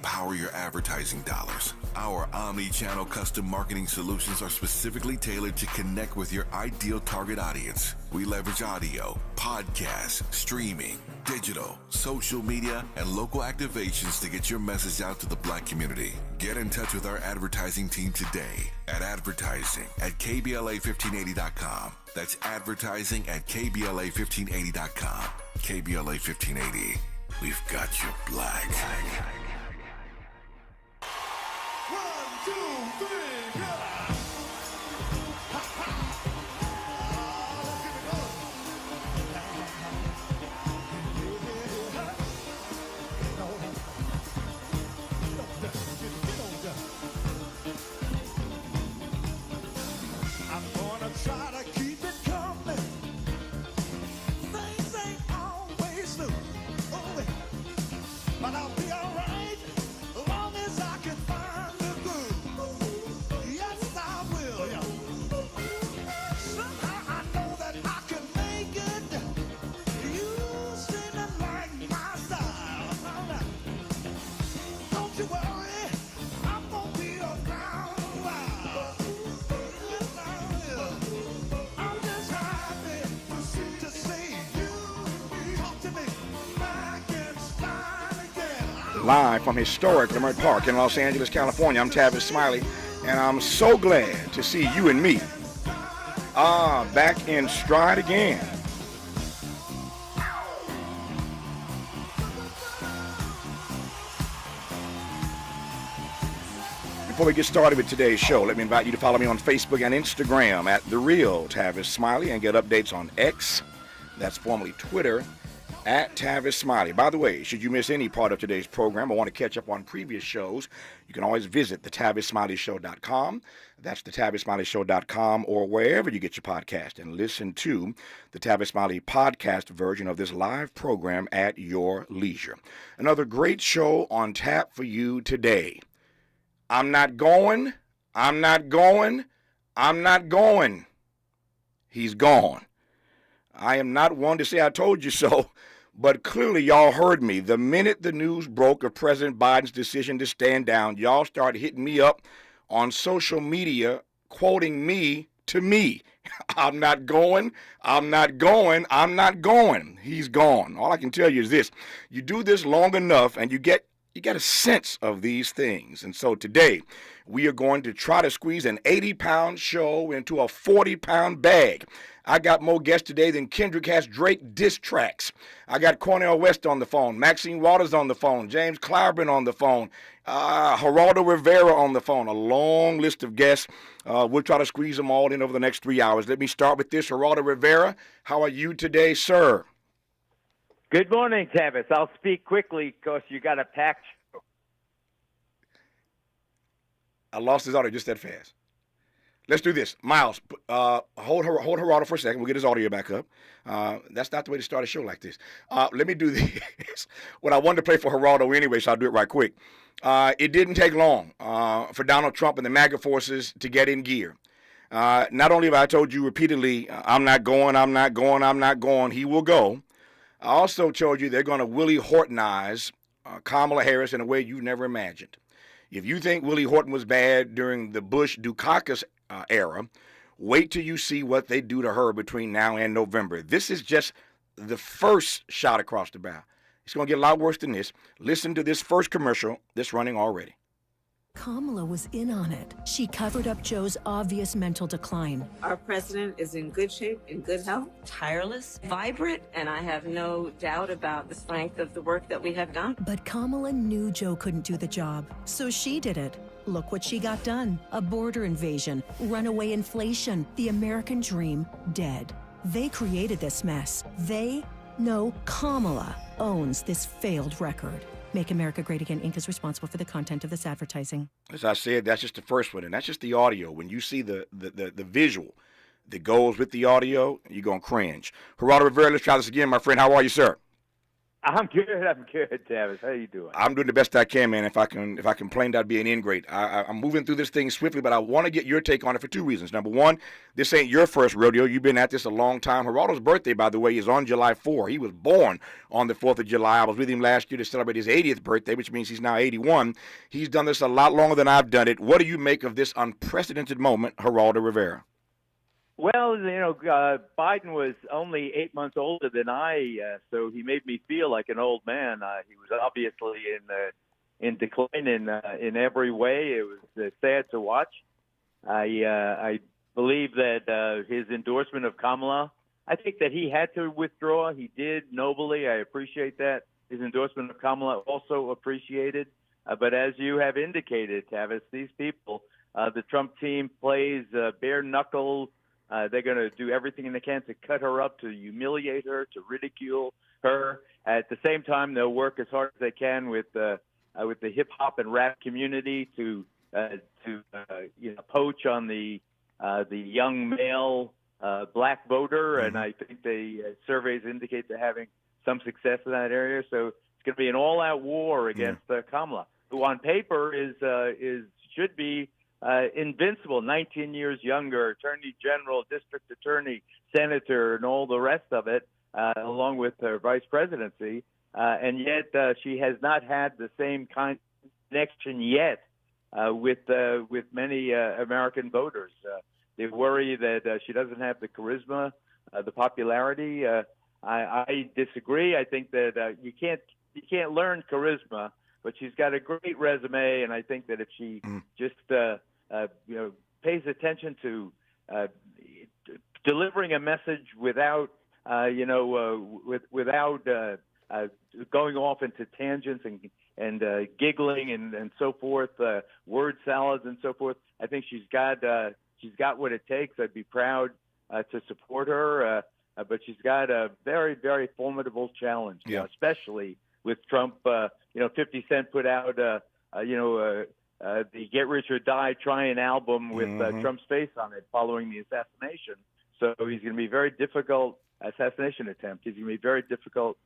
power your advertising dollars. Our omni-channel custom marketing solutions are specifically tailored to connect with your ideal target audience. We leverage audio, podcasts, streaming, digital, social media, and local activations to get your message out to the Black community. Get in touch with our advertising team today at advertising@KBLA1580.com. That's advertising at KBLA1580.com. KBLA 1580. We've got you black. 1, 2, 3, go! I'm gonna try to keep it coming. Things ain't always smooth, but I'll be alright as long as I can find the groove. Yes, I will. Yeah. Somehow I know that I can make it. You seem to like my style. Don't you worry, I'm gonna be around a while. Yes, I will. I'm just happy to see you talk to me back in style again. Live from historic Leimert Park in Los Angeles, California, I'm Tavis Smiley, and I'm so glad to see you and me back in stride again. Before we get started with today's show, let me invite you to follow me on Facebook and Instagram at The Real Tavis Smiley and get updates on X, that's formerly Twitter, at Tavis Smiley. By the way, should you miss any part of today's program or want to catch up on previous shows, you can always visit thetavisSmileyShow.com. That's thetavisSmileyShow.com or wherever you get your podcast and listen to the Tavis Smiley podcast version of this live program at your leisure. Another great show on tap for you today. I'm not going. He's gone. I am not one to say I told you so, but clearly y'all heard me. The minute the news broke of President Biden's decision to stand down, y'all started hitting me up on social media, quoting me to me. I'm not going. He's gone. All I can tell you is this. You do this long enough and you get a sense of these things. And so today, we are going to try to squeeze an 80-pound show into a 40-pound bag. I got more guests today than Kendrick has Drake diss tracks. I got Cornel West on the phone, Maxine Waters on the phone, James Clyburn on the phone, Geraldo Rivera on the phone, a long list of guests. We'll try to squeeze them all in over the next 3 hours. Let me start with this. Geraldo Rivera, how are you today, sir? Good morning, Tavis. I'll speak quickly because you got a packed show. I lost his audio just that fast. Let's do this. Miles, hold Geraldo for a second. We'll get his audio back up. That's not the way to start a show like this. Let me do this. What I wanted to play for Geraldo anyway, so I'll do it right quick. It didn't take long for Donald Trump and the MAGA forces to get in gear. Not only have I told you repeatedly, I'm not going, he will go. I also told you they're going to Willie Hortonize Kamala Harris in a way you never imagined. If you think Willie Horton was bad during the Bush-Dukakis era, wait till you see what they do to her between now and November. This is just the first shot across the bow. It's going to get a lot worse than this. Listen to this first commercial that's running already. Kamala was in on it. She covered up Joe's obvious mental decline. Our president is in good shape, in good health, tireless, vibrant, and I have no doubt about the strength of the work that we have done. But Kamala knew Joe couldn't do the job, so she did it. Look what she got done. A border invasion, runaway inflation, the American dream dead. They created this mess. Kamala owns this failed record. Make America Great Again, Inc. is responsible for the content of this advertising. As I said, that's just the first one, and that's just the audio. When you see the visual that goes with the audio, you're going to cringe. Geraldo Rivera, let's try this again, my friend. How are you, sir? I'm good, Tavis. How you doing? I'm doing the best I can, man. If I complained, I'd be an ingrate. I'm moving through this thing swiftly, but I want to get your take on it for two reasons. Number one, this ain't your first rodeo. You've been at this a long time. Geraldo's birthday, by the way, is on July 4. He was born on the 4th of July. I was with him last year to celebrate his 80th birthday, which means he's now 81. He's done this a lot longer than I've done it. What do you make of this unprecedented moment, Geraldo Rivera? Well, Biden was only 8 months older than I, so he made me feel like an old man. He was obviously in decline in every way. It was sad to watch. I believe that his endorsement of Kamala, I think that he had to withdraw. He did nobly. I appreciate that. His endorsement of Kamala also appreciated. But as you have indicated, Tavis, these people, the Trump team plays bare knuckle. They're going to do everything they can to cut her up, to humiliate her, to ridicule her. At the same time, they'll work as hard as they can with the hip hop and rap community to poach on the young male black voter. And I think the surveys indicate they're having some success in that area. So it's going to be an all-out war against Kamala, who on paper should be invincible, 19 years younger, attorney general, district attorney, senator, and all the rest of it, along with her vice presidency. And yet she has not had the same kind of connection yet with many American voters. They worry that she doesn't have the charisma, the popularity. I disagree. I think that you can't learn charisma, but she's got a great resume, and I think that if she just pays attention to delivering a message without going off into tangents and giggling and so forth, word salads and so forth. I think she's got what it takes. I'd be proud to support her, but she's got a very, very formidable challenge, especially with Trump. 50 Cent put out the Get Rich or Die Trying album with Trump's face on it following the assassination. So he's going to be very difficult, assassination attempt. He's going to be very difficult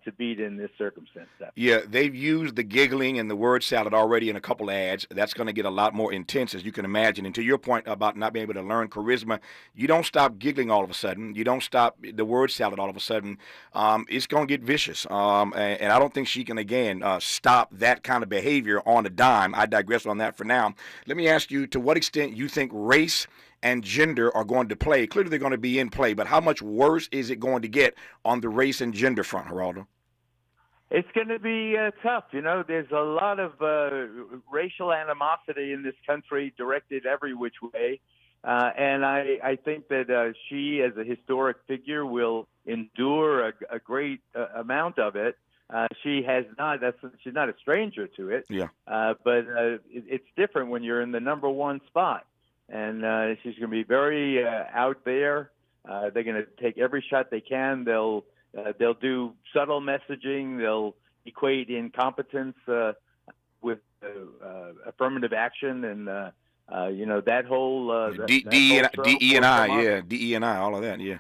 to beat in this circumstance. Yeah, they've used the giggling and the word salad already in a couple of ads. That's going to get a lot more intense, as you can imagine. And to your point about not being able to learn charisma, you don't stop giggling all of a sudden. You don't stop the word salad all of a sudden. It's going to get vicious. And I don't think she can, again, stop that kind of behavior on a dime. I digress on that for now. Let me ask you, to what extent you think race and gender are going to play? Clearly they're going to be in play, but how much worse is it going to get on the race and gender front, Geraldo? It's going to be tough. There's a lot of racial animosity in this country directed every which way. And I think that she, as a historic figure, will endure a great amount of it. She's not a stranger to it. Yeah. But it's different when you're in the number one spot. And she's going to be very out there. They're going to take every shot they can. They'll do subtle messaging. They'll equate incompetence with affirmative action, and that whole DE&I, all of that, yeah.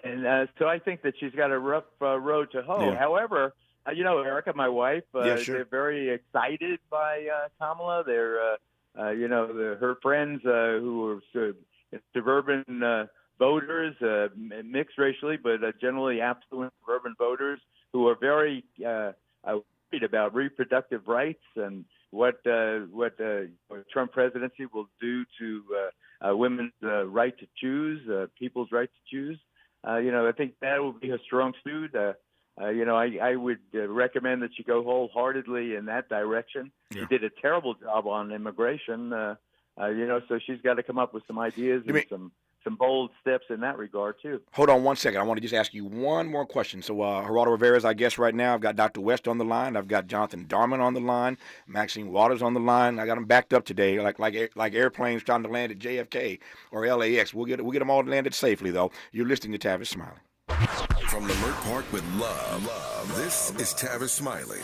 And so I think that she's got a rough road to hoe. Yeah. However, Erica, my wife, they're very excited by Kamala. They're her friends who are suburban voters, mixed racially, but generally affluent suburban voters who are very worried about reproductive rights and what Trump presidency will do to women's right to choose, people's right to choose. I think that will be a strong suit. I would recommend that you go wholeheartedly in that direction. Yeah. She did a terrible job on immigration, so she's got to come up with some ideas and some bold steps in that regard, too. Hold on one second. I want to just ask you one more question. So Geraldo Rivera is our guest right now. I've got Dr. West on the line. I've got Jonathan Darman on the line, Maxine Waters on the line. I got them backed up today, like airplanes trying to land at JFK or LAX. We'll get them all landed safely, though. You're listening to Tavis Smiley. From Leimert Park with love, this is Tavis Smiley.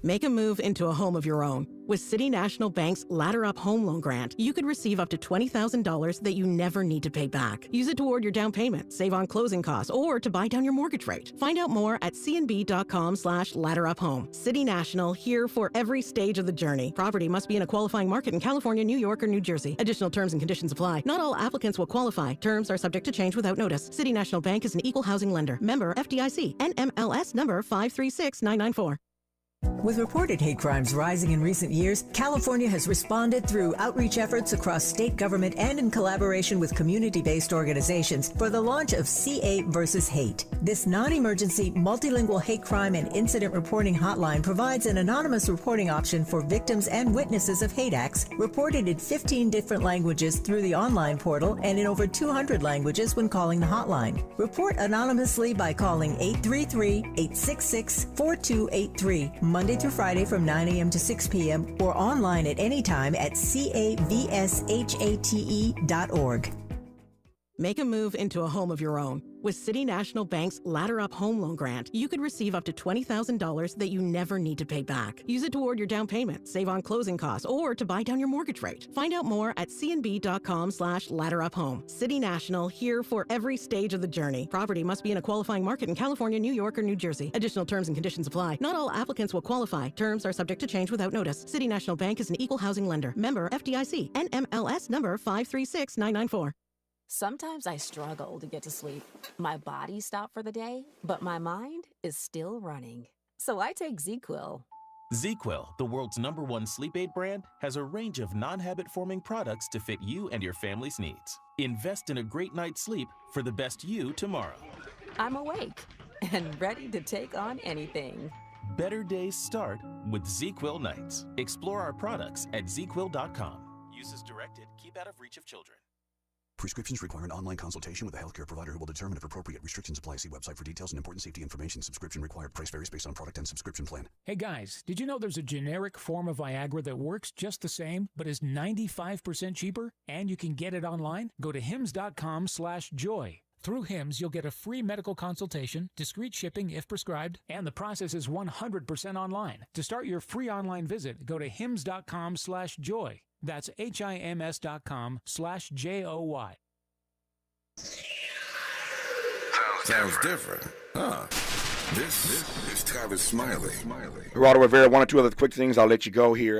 Make a move into a home of your own. With City National Bank's Ladder Up Home Loan Grant, you could receive up to $20,000 that you never need to pay back. Use it toward your down payment, save on closing costs, or to buy down your mortgage rate. Find out more at cnb.com/ladderuphome. City National, here for every stage of the journey. Property must be in a qualifying market in California, New York, or New Jersey. Additional terms and conditions apply. Not all applicants will qualify. Terms are subject to change without notice. City National Bank is an equal housing lender. Member FDIC. NMLS number 536994. With reported hate crimes rising in recent years, California has responded through outreach efforts across state government and in collaboration with community-based organizations for the launch of CA versus Hate. This non-emergency, multilingual hate crime and incident reporting hotline provides an anonymous reporting option for victims and witnesses of hate acts reported in 15 different languages through the online portal and in over 200 languages when calling the hotline. Report anonymously by calling 833-866-4283. Monday through Friday from 9 a.m. to 6 p.m. or online at any time at cavshate.org. Make a move into a home of your own. With City National Bank's Ladder Up Home Loan Grant, you could receive up to $20,000 that you never need to pay back. Use it toward your down payment, save on closing costs, or to buy down your mortgage rate. Find out more at cnb.com/ladderuphome. City National, here for every stage of the journey. Property must be in a qualifying market in California, New York, or New Jersey. Additional terms and conditions apply. Not all applicants will qualify. Terms are subject to change without notice. City National Bank is an equal housing lender. Member FDIC. NMLS number 536994. Sometimes I struggle to get to sleep. My body stopped for the day, but my mind is still running. So I take ZQuil. ZQuil, the world's #1 sleep aid brand, has a range of non-habit-forming products to fit you and your family's needs. Invest in a great night's sleep for the best you tomorrow. I'm awake and ready to take on anything. Better days start with ZQuil nights. Explore our products at ZQuil.com. Use as directed. Keep out of reach of children. Prescriptions require an online consultation with a healthcare provider who will determine if appropriate. Restrictions apply. See website for details and important safety information. Subscription required. Price varies based on product and subscription plan. Hey guys, did you know there's a generic form of Viagra that works just the same, but is 95% cheaper? And you can get it online? Go to hims.com/joy. Through Hims, you'll get a free medical consultation, discreet shipping if prescribed, and the process is 100% online. To start your free online visit, go to hims.com/joy. That's HIMS.com/JOY. Sounds different, huh? This is Tavis Smiley. Geraldo Rivera, one or two other quick things, I'll let you go here.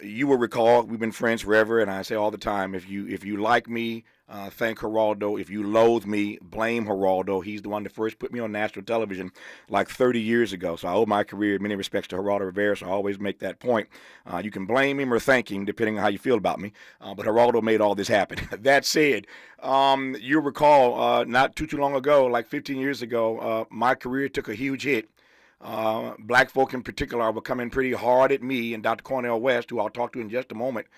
You will recall, we've been friends forever, and I say all the time, if you like me, thank Geraldo. If you loathe me, blame Geraldo. He's the one that first put me on national television like 30 years ago. So I owe my career in many respects to Geraldo Rivera, so I always make that point. You can blame him or thank him, depending on how you feel about me. But Geraldo made all this happen. That said, you'll recall not too long ago, like 15 years ago, my career took a huge hit. Black folk in particular were coming pretty hard at me and Dr. Cornel West, who I'll talk to in just a moment,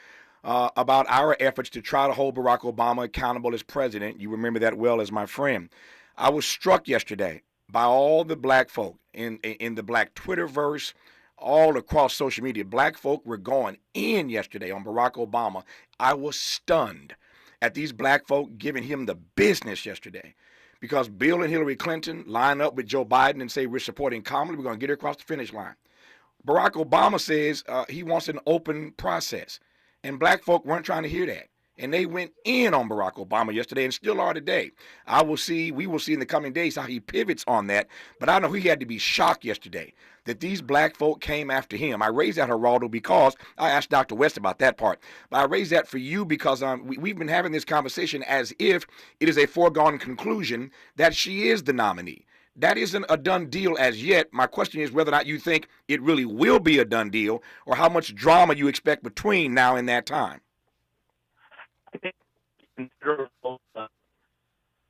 about our efforts to try to hold Barack Obama accountable as president. You remember that well as my friend. I was struck yesterday by all the black folk in the black Twitterverse, all across social media. Black folk were going in yesterday on Barack Obama. I was stunned at these black folk giving him the business yesterday. Because Bill and Hillary Clinton line up with Joe Biden and say we're supporting Kamala, we're going to get her across the finish line. Barack Obama says he wants an open process. And black folk weren't trying to hear that. And they went in on Barack Obama yesterday and still are today. We will see in the coming days how he pivots on that. But I know he had to be shocked yesterday that these black folk came after him. I raised that, Geraldo, because I asked Dr. West about that part. But I raised that for you because we've been having this conversation as if it is a foregone conclusion that she is the nominee. That isn't a done deal as yet. My question is whether or not you think it really will be a done deal or how much drama you expect between now and that time.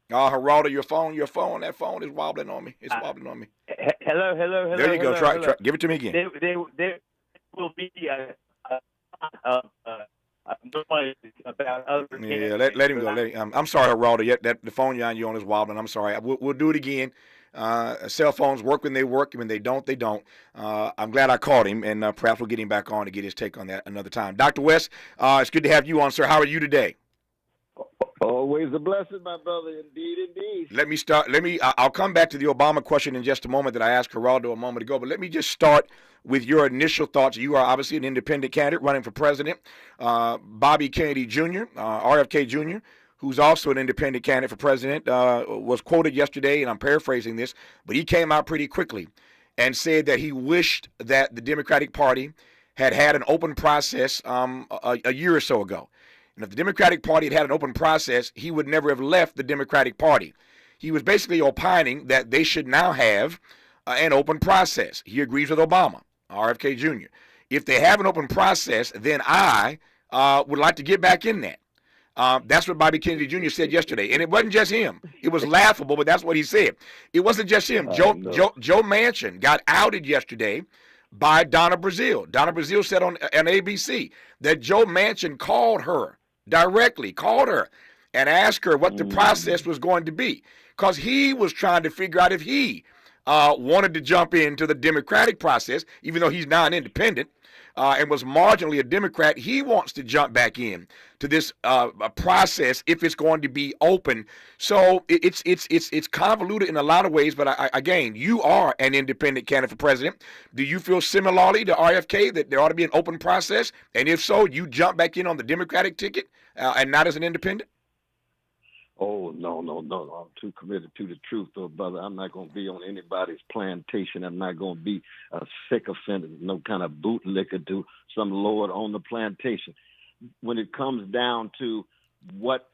Geraldo, your phone, that phone is wobbling on me. It's wobbling on me. Hello. There you go. Hello. Try. Give it to me again. There will be about other. Yeah, let him go. I'm sorry, Geraldo. That the phone you're on is wobbling. I'm sorry. We'll do it again. Cell phones work when they work. When they don't, they don't. I'm glad I called him, and perhaps we'll get him back on to get his take on that another time. Dr. West, it's good to have you on, sir. How are you today? Always a blessing, my brother. Indeed, indeed. I'll come back to the Obama question in just a moment that I asked Geraldo a moment ago, but let me just start with your initial thoughts. You are obviously an independent candidate running for president. Bobby Kennedy Jr., RFK Jr., who's also an independent candidate for president, was quoted yesterday, and I'm paraphrasing this, but he came out pretty quickly and said that he wished that the Democratic Party had an open process a year or so ago. And if the Democratic Party had an open process, he would never have left the Democratic Party. He was basically opining that they should now have an open process. He agrees with Obama, RFK Jr. If they have an open process, then I would like to get back in that. That's what Bobby Kennedy Jr. said yesterday. And it wasn't just him. It was laughable, but that's what he said. It wasn't just him. Joe Manchin got outed yesterday by Donna Brazile. Donna Brazile said on ABC that Joe Manchin called her and asked her what the process was going to be, because he was trying to figure out if he wanted to jump into the Democratic process, even though he's now an independent and was marginally a Democrat. He wants to jump back in to this process if it's going to be open. So it's convoluted in a lot of ways. But again, you are an independent candidate for president. Do you feel similarly to RFK that there ought to be an open process? And if so, you jump back in on the Democratic ticket and not as an independent? Oh, no. I'm too committed to the truth, though, brother. I'm not going to be on anybody's plantation. I'm not going to be a sycophant, no kind of bootlicker to some lord on the plantation. When it comes down to what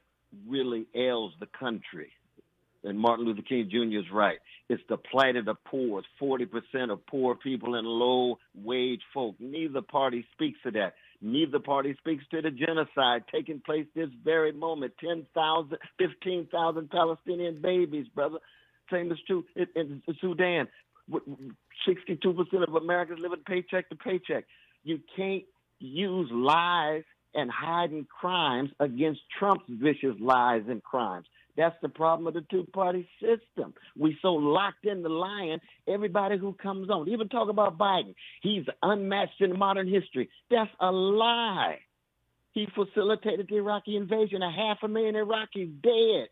really ails the country, and Martin Luther King Jr. is right, it's the plight of the poor. It's 40% of poor people and low-wage folk. Neither party speaks to that. Neither party speaks to the genocide taking place this very moment. 10,000, 15,000 Palestinian babies, brother. Same is true in Sudan. 62% of Americans living paycheck to paycheck. You can't use lies and hiding crimes against Trump's vicious lies and crimes. That's the problem of the two-party system. We so locked in the lying, everybody who comes on, even talk about Biden, he's unmatched in modern history. That's a lie. He facilitated the Iraqi invasion. 500,000 Iraqis dead.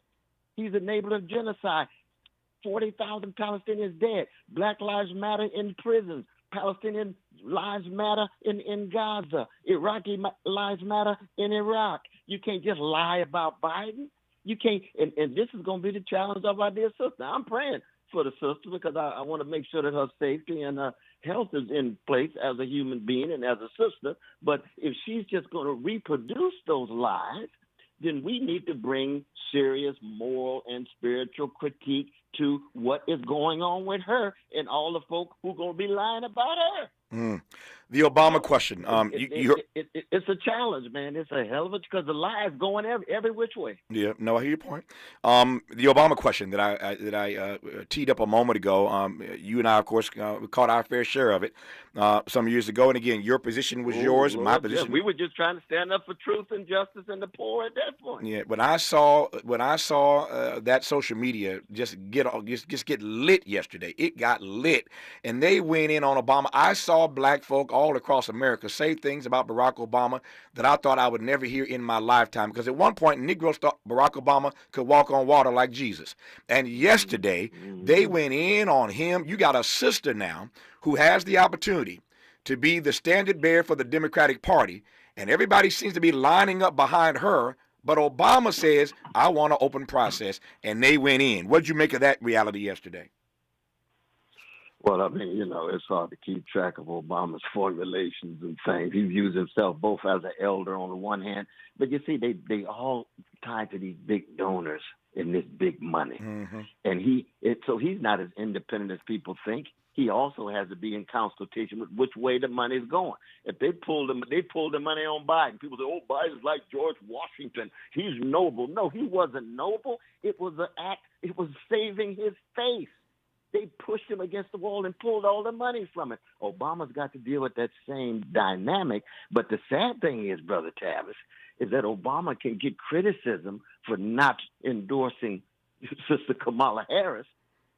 He's enabler of genocide. 40,000 Palestinians dead. Black Lives Matter in prisons. Palestinian lives matter in Gaza. Iraqi lives matter in Iraq. You can't just lie about Biden. You can't, and this is going to be the challenge of our dear sister. I'm praying for the sister because I want to make sure that her safety and her health is in place as a human being and as a sister. But if she's just going to reproduce those lies, then we need to bring serious moral and spiritual critique to what is going on with her and all the folk who are going to be lying about her. The Obama question. It's a challenge, man. It's a hell of a, because the lie is going every which way. Yeah, no, I hear your point. The Obama question that I teed up a moment ago. You and I, of course, caught our fair share of it some years ago. And again, your position was yours, Lord, my position. Yeah, we were just trying to stand up for truth and justice and the poor at that point. Yeah, when I saw that social media just get lit yesterday, it got lit, and they went in on Obama. I saw black folk all across America say things about Barack Obama that I thought I would never hear in my lifetime, because at one point Negroes thought Barack Obama could walk on water like Jesus. And yesterday they went in on him. You got a sister now who has the opportunity to be the standard bearer for the Democratic Party, and everybody seems to be lining up behind her, but Obama says, I want an open process, and they went in. What did you make of that reality yesterday? Well, I mean, it's hard to keep track of Obama's formulations and things. He views himself both as an elder on the one hand, but you see, they all tied to these big donors and this big money. Mm-hmm. And so he's not as independent as people think. He also has to be in consultation with which way the money's going. If they pull the money on Biden, people say, oh, Biden's like George Washington. He's noble. No, he wasn't noble. It was an act. It was saving his face. They pushed him against the wall and pulled all the money from it. Obama's got to deal with that same dynamic. But the sad thing is, Brother Tavis, is that Obama can get criticism for not endorsing Sister Kamala Harris.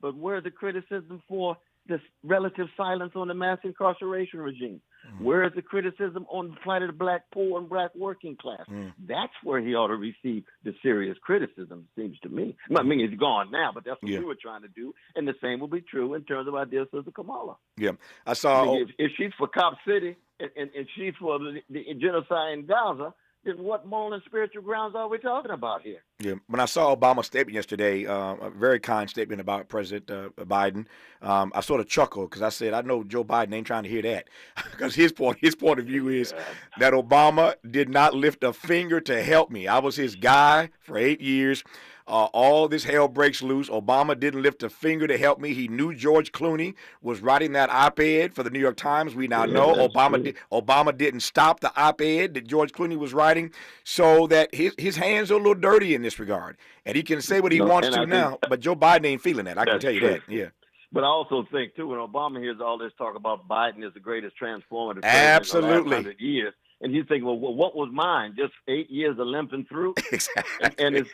But where's the criticism for this relative silence on the mass incarceration regime? Where is the criticism on the plight of the black poor and black working class? That's where he ought to receive the serious criticism, it seems to me. I mean, he's gone now, but that's what we were trying to do. And the same will be true in terms of our dear sister Kamala. Yeah. I saw. I mean, if she's for Cop City and she's for the genocide in Gaza, then what moral and spiritual grounds are we talking about here? Yeah, when I saw Obama's statement yesterday, a very kind statement about President Biden, I sort of chuckled because I said, I know Joe Biden ain't trying to hear that, because his point of view is that Obama did not lift a finger to help me. I was his guy for 8 years. All this hell breaks loose. Obama didn't lift a finger to help me. He knew George Clooney was writing that op-ed for the New York Times. We now know Obama didn't stop the op-ed that George Clooney was writing, so that his hands are a little dirty in this regard. And he can say what he wants to now, but Joe Biden ain't feeling that. I can tell you that. Yeah. But I also think, too, when Obama hears all this talk about Biden is the greatest transformative president in the last 100 years, and he's thinking, well, what was mine? Just 8 years of limping through? Exactly. And it's,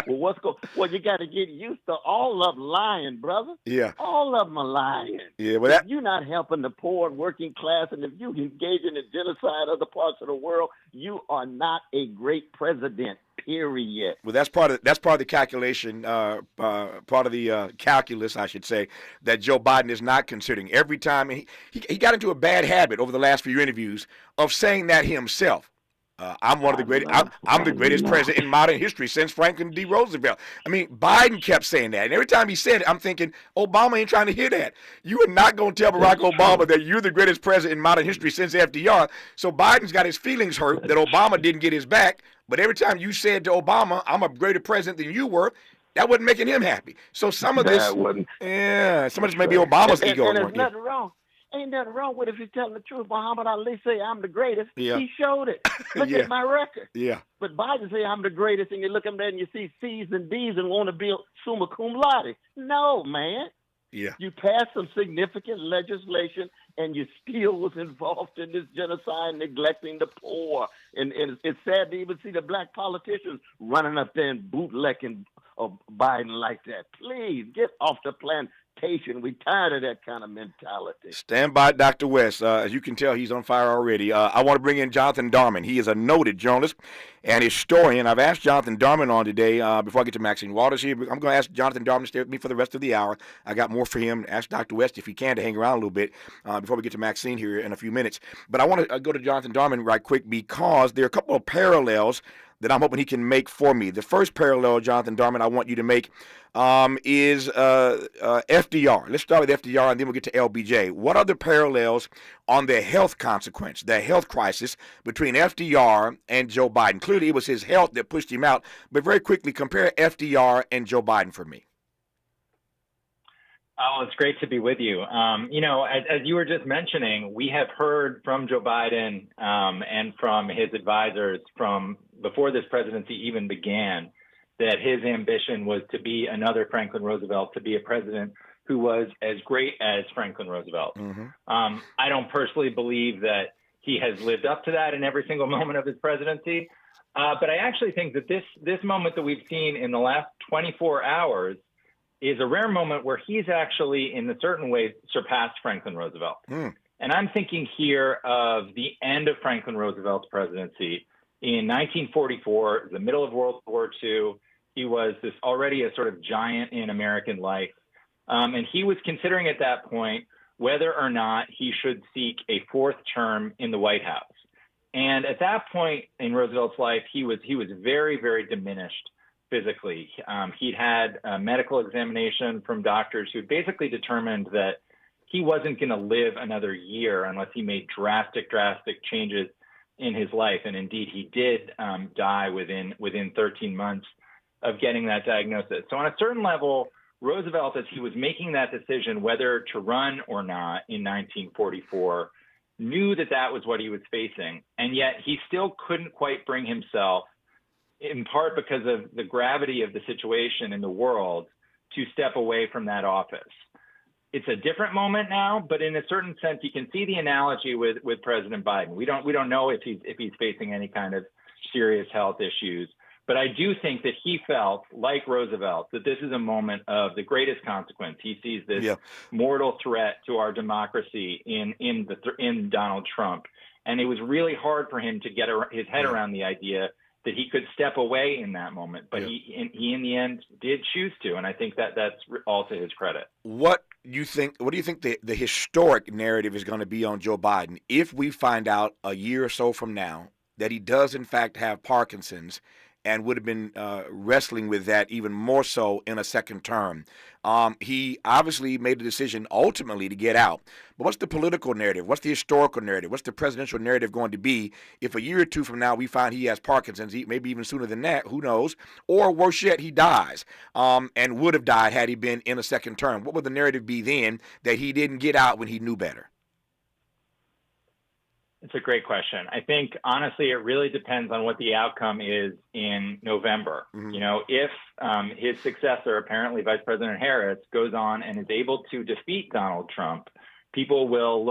well, you got to get used to all of them lying, brother. Yeah. All of them are lying. Yeah, well, if you're not helping the poor and working class, and if you engage in the genocide of other parts of the world, you are not a great president. Period. Well, that's part of the calculation, part of the calculus, I should say, that Joe Biden is not considering. Every time he got into a bad habit over the last few interviews of saying that himself. I'm one of the greatest. I'm the greatest president in modern history since Franklin D. Roosevelt. I mean, Biden kept saying that, and every time he said it, I'm thinking, Obama ain't trying to hear that. You are not going to tell Barack Obama that you're the greatest president in modern history since FDR. So Biden's got his feelings hurt that Obama didn't get his back. But every time you said to Obama, "I'm a greater president than you were," that wasn't making him happy. So some of this, some of this may be Obama's ego. And there's nothing wrong. Ain't nothing wrong with if you're telling the truth. Muhammad Ali say I'm the greatest. Yeah. He showed it. Look at my record. Yeah. But Biden say I'm the greatest, and you look at him there and you see C's and D's and want to be summa cum laude. No, man. Yeah. You passed some significant legislation, and you still was involved in this genocide, neglecting the poor. And it's sad to even see the black politicians running up there and bootlicking Biden like that. Please get off the plantation. We're tired of that kind of mentality. Stand by, Dr. West. As you can tell, he's on fire already. I want to bring in Jonathan Darman. He is a noted journalist and historian. I've asked Jonathan Darman on today. Before I get to Maxine Waters here, I'm going to ask Jonathan Darman to stay with me for the rest of the hour. I got more for him. Ask Dr. West if he can to hang around a little bit before we get to Maxine here in a few minutes. But I want to go to Jonathan Darman right quick because there are a couple of parallels that I'm hoping he can make for me. The first parallel, Jonathan Darman, I want you to make is FDR. Let's start with FDR, and then we'll get to LBJ. What are the parallels on the health consequence, the health crisis between FDR and Joe Biden? Clearly, it was his health that pushed him out, but very quickly, compare FDR and Joe Biden for me. Oh, it's great to be with you. As you were just mentioning, we have heard from Joe Biden and from his advisors from before this presidency even began that his ambition was to be another Franklin Roosevelt, to be a president who was as great as Franklin Roosevelt. Mm-hmm. I don't personally believe that he has lived up to that in every single moment of his presidency. But I actually think that this moment that we've seen in the last 24 hours is a rare moment where he's actually, in a certain way, surpassed Franklin Roosevelt. And I'm thinking here of the end of Franklin Roosevelt's presidency. In 1944, the middle of World War II, he was already a sort of giant in American life. And he was considering at that point whether or not he should seek a fourth term in the White House. And at that point in Roosevelt's life, he was very, very diminished physically. He'd had a medical examination from doctors who basically determined that he wasn't going to live another year unless he made drastic changes in his life. And indeed, he did die within 13 months of getting that diagnosis. So on a certain level, Roosevelt, as he was making that decision whether to run or not in 1944, knew that that was what he was facing. And yet he still couldn't quite bring himself, in part because of the gravity of the situation in the world, to step away from that office. It's a different moment now, but in a certain sense, you can see the analogy with President Biden. We don't know if he's facing any kind of serious health issues, But I do think that he felt, like Roosevelt, that this is a moment of the greatest consequence. He sees this mortal threat to our democracy in Donald Trump. And it was really hard for him to get his head around the idea that he could step away in that moment. But he in the end did choose to. And I think that that's all to his credit. What do you think the historic narrative is going to be on Joe Biden if we find out a year or so from now that he does in fact have Parkinson's and would have been wrestling with that even more so in a second term? He obviously made the decision ultimately to get out. But what's the political narrative? What's the historical narrative? What's the presidential narrative going to be if a year or two from now we find he has Parkinson's, maybe even sooner than that, who knows? Or worse yet, he dies and would have died had he been in a second term. What would the narrative be then that he didn't get out when he knew better? It's a great question. I think, honestly, it really depends on what the outcome is in November. You know, if his successor, apparently Vice President Harris, goes on and is able to defeat Donald Trump, people will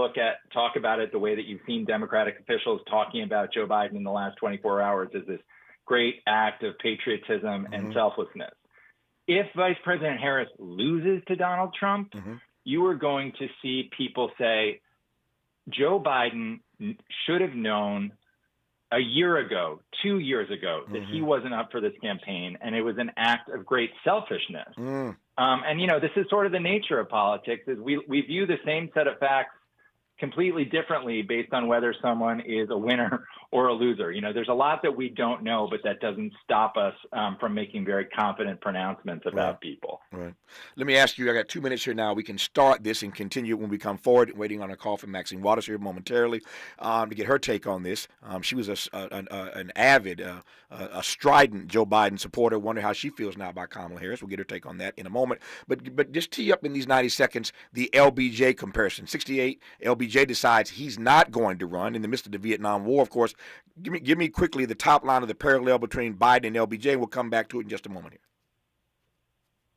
talk about it the way that you've seen Democratic officials talking about Joe Biden in the last 24 hours as this great act of patriotism and selflessness. If Vice President Harris loses to Donald Trump, you are going to see people say, Joe Biden should have known a year ago, 2 years ago, that he wasn't up for this campaign, and it was an act of great selfishness. And, you know, this is sort of the nature of politics, is we view the same set of facts completely differently based on whether someone is a winner or a loser. You know, there's a lot that we don't know, but that doesn't stop us from making very confident pronouncements about people. Right. Let me ask you, I got 2 minutes here now. We can start this and continue when we come forward. Waiting on a call from Maxine Waters here momentarily to get her take on this. She was an avid, a strident Joe Biden supporter. Wonder how she feels now about Kamala Harris. We'll get her take on that in a moment. But just tee up in these 90 seconds the LBJ comparison. 68, LBJ decides he's not going to run in the midst of the Vietnam War, of course. Give me quickly the top line of the parallel between Biden and LBJ, and we'll come back to it in just a moment here.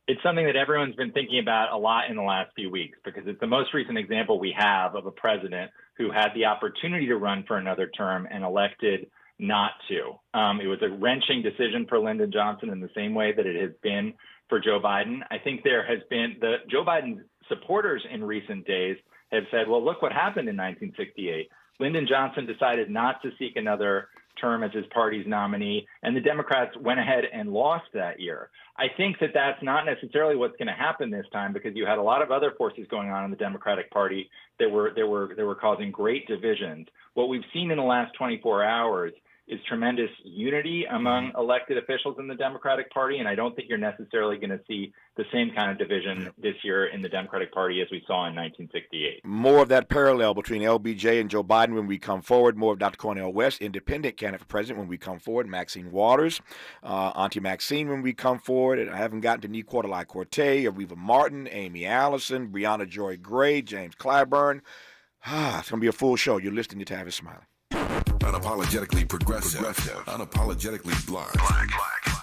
It's something that everyone's been thinking about a lot in the last few weeks because it's the most recent example we have of a president who had the opportunity to run for another term and elected not to. It was a wrenching decision for Lyndon Johnson in the same way that it has been for Joe Biden. I think there has been Joe Biden supporters in recent days have said, well, look what happened in 1968. Lyndon Johnson decided not to seek another term as his party's nominee, and the Democrats went ahead and lost that year. I think that that's not necessarily what's going to happen this time because you had a lot of other forces going on in the Democratic Party that were causing great divisions. What we've seen in the last 24 hours is tremendous unity among elected officials in the Democratic Party, and I don't think you're necessarily going to see the same kind of division this year in the Democratic Party as we saw in 1968. More of that parallel between LBJ and Joe Biden when we come forward. More of Dr. Cornel West, independent candidate for president, when we come forward. Maxine Waters, Auntie Maxine, when we come forward. And I haven't gotten to Quarterly Corte, Aretha Martin, Amy Allison, Breonna Joy Gray, James Clyburn. It's going to be a full show. You're listening to Tavis Smiley. Unapologetically progressive. Unapologetically black.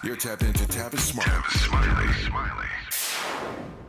You're tapped into Tavis Smiley.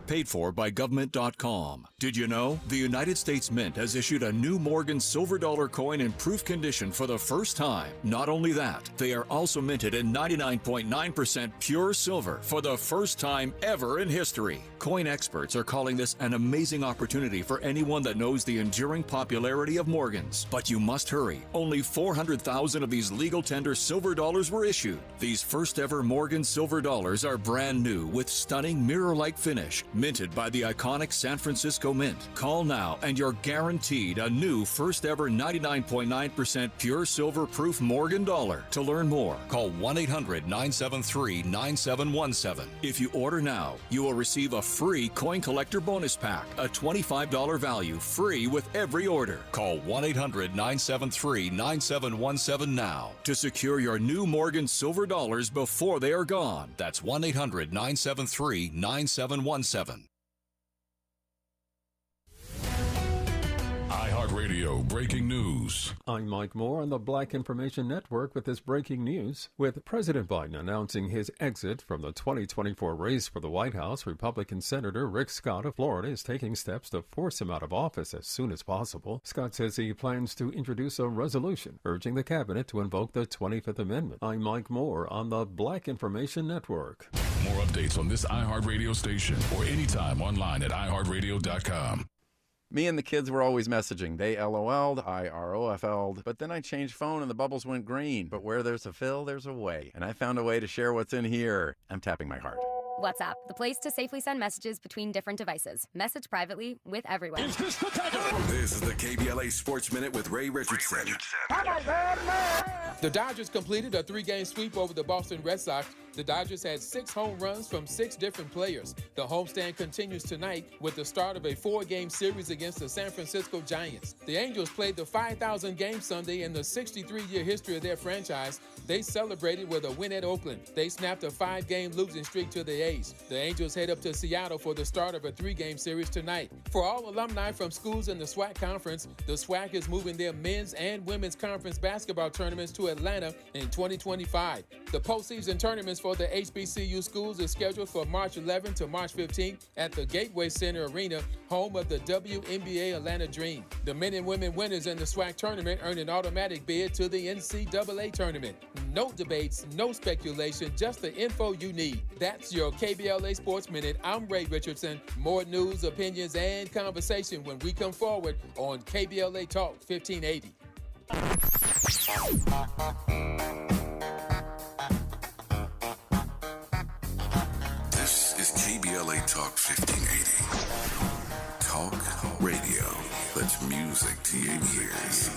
Paid for by government.com. Did you know? The United States Mint has issued a new Morgan silver dollar coin in proof condition for the first time. Not only that, they are also minted in 99.9% pure silver for the first time ever in history. Coin experts are calling this an amazing opportunity for anyone that knows the enduring popularity of Morgans. But you must hurry. Only 400,000 of these legal tender silver dollars were issued. These first ever Morgan silver dollars are brand new with stunning mirror-like finish, minted by the iconic San Francisco Mint. Call now and you're guaranteed a new first ever 99.9% pure silver proof Morgan dollar. To learn more, call 1-800-973-9717. If you order now, you will receive a free coin collector bonus pack, a $25 value, free with every order. Call 1-800-973-9717 now to secure your new Morgan silver dollars before they are gone. That's 1-800-973-9717. Radio breaking news. I'm Mike Moore on the Black Information Network with this breaking news. With President Biden announcing his exit from the 2024 race for the White House, Republican Senator Rick Scott of Florida is taking steps to force him out of office as soon as possible. Scott says he plans to introduce a resolution urging the cabinet to invoke the 25th Amendment. I'm Mike Moore on the Black Information Network. More updates on this iHeartRadio station or anytime online at iHeartRadio.com. Me and the kids were always messaging. They LOL'd, I ROFL'd, but then I changed phone and the bubbles went green. But where there's a fill, there's a way. And I found a way to share what's in here. I'm tapping my heart. WhatsApp, the place to safely send messages between different devices. Message privately with everyone. This is the KBLA Sports Minute with Ray Richardson. The Dodgers completed a 3-game sweep over the Boston Red Sox. The Dodgers had 6 home runs from 6 different players. The homestand continues tonight with the start of a 4-game series against the San Francisco Giants. The Angels played the 5,000th game Sunday in the 63-year history of their franchise. They celebrated with a win at Oakland. They snapped a 5-game losing streak to the A's. The Angels head up to Seattle for the start of a 3-game series tonight. For all alumni from schools in the SWAC Conference, the SWAC is moving their men's and women's conference basketball tournaments to Atlanta in 2025. The postseason tournaments for the HBCU schools is scheduled for March 11 to March 15 at the Gateway Center Arena, home of the WNBA Atlanta Dream. The men and women winners in the SWAC tournament earn an automatic bid to the NCAA tournament. No debates, no speculation, just the info you need. That's your KBLA Sports Minute. I'm Ray Richardson. More news, opinions, and conversation when we come forward on KBLA Talk 1580. This is KBLA Talk 1580. Talk radio. That's music to your ears.